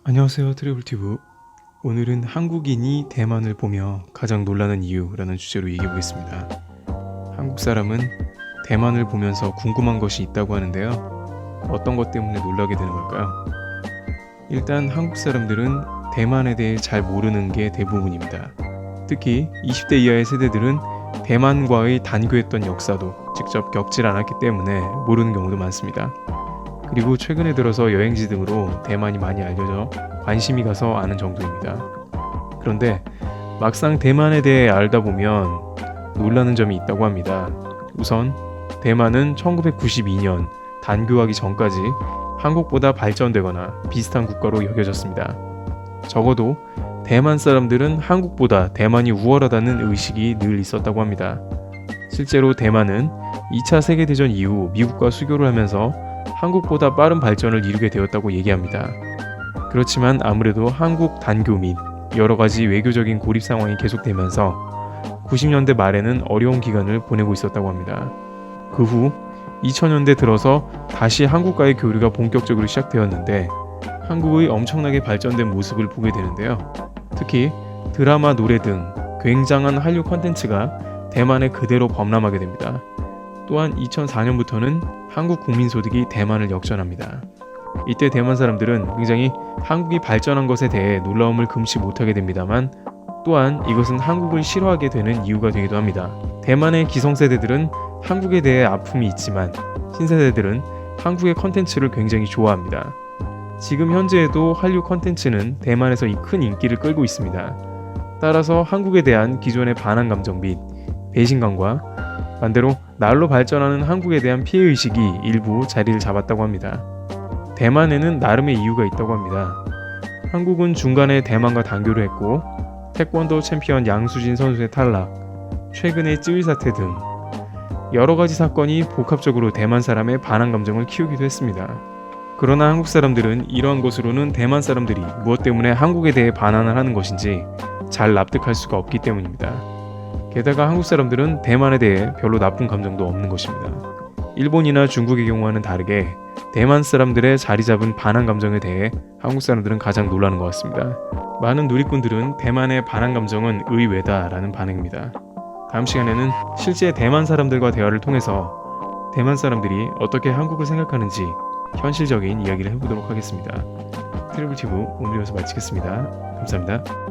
안녕하세요, 트래블튜브. 오늘은 한국인이 대만을 보며 가장 놀라는 이유라는 주제로 얘기해 보겠습니다. 한국 사람은 대만을 보면서 궁금한 것이 있다고 하는데요. 어떤 것 때문에 놀라게 되는 걸까요? 일단 한국 사람들은 대만에 대해 잘 모르는 게 대부분입니다. 특히 20대 이하의 세대들은 대만과의 단교했던 역사도 직접 겪질 않았기 때문에 모르는 경우도 많습니다. 그리고 최근에 들어서 여행지 등으로 대만이 많이 알려져 관심이 가서 아는 정도입니다. 그런데 막상 대만에 대해 알다 보면 놀라는 점이 있다고 합니다. 우선 대만은 1992년 단교하기 전까지 한국보다 발전되거나 비슷한 국가로 여겨졌습니다. 적어도 대만 사람들은 한국보다 대만이 우월하다는 의식이 늘 있었다고 합니다. 실제로 대만은 2차 세계대전 이후 미국과 수교를 하면서 한국보다 빠른 발전을 이루게 되었다고 얘기합니다. 그렇지만 아무래도 한국 단교 및 여러가지 외교적인 고립 상황이 계속되면서 90년대 말에는 어려운 기간을 보내고 있었다고 합니다. 그 후 2000년대 들어서 다시 한국과의 교류가 본격적으로 시작되었는데 한국의 엄청나게 발전된 모습을 보게 되는데요. 특히 드라마, 노래 등 굉장한 한류 콘텐츠가 대만에 그대로 범람하게 됩니다. 또한 2004년부터는 한국 국민소득이 대만을 역전합니다. 이때 대만 사람들은 굉장히 한국이 발전한 것에 대해 놀라움을 금치 못하게 됩니다만 또한 이것은 한국을 싫어하게 되는 이유가 되기도 합니다. 대만의 기성세대들은 한국에 대해 아픔이 있지만 신세대들은 한국의 컨텐츠를 굉장히 좋아합니다. 지금 현재에도 한류 컨텐츠는 대만에서 큰 인기를 끌고 있습니다. 따라서 한국에 대한 기존의 반한 감정 및 배신감과 반대로 날로 발전하는 한국에 대한 피해의식이 일부 자리를 잡았다고 합니다. 대만에는 나름의 이유가 있다고 합니다. 한국은 중간에 대만과 단교를 했고 태권도 챔피언 양수진 선수의 탈락, 최근의 쯔위 사태 등 여러가지 사건이 복합적으로 대만 사람의 반한 감정을 키우기도 했습니다. 그러나 한국 사람들은 이러한 것으로는 대만 사람들이 무엇 때문에 한국에 대해 반환을 하는 것인지 잘 납득할 수가 없기 때문입니다. 게다가 한국 사람들은 대만에 대해 별로 나쁜 감정도 없는 것입니다. 일본이나 중국의 경우와는 다르게 대만 사람들의 자리 잡은 반한 감정에 대해 한국 사람들은 가장 놀라는 것 같습니다. 많은 누리꾼들은 대만의 반한 감정은 의외다라는 반응입니다. 다음 시간에는 실제 대만 사람들과 대화를 통해서 대만 사람들이 어떻게 한국을 생각하는지 현실적인 이야기를 해보도록 하겠습니다. 트래블튜브 오늘 여기서 마치겠습니다. 감사합니다.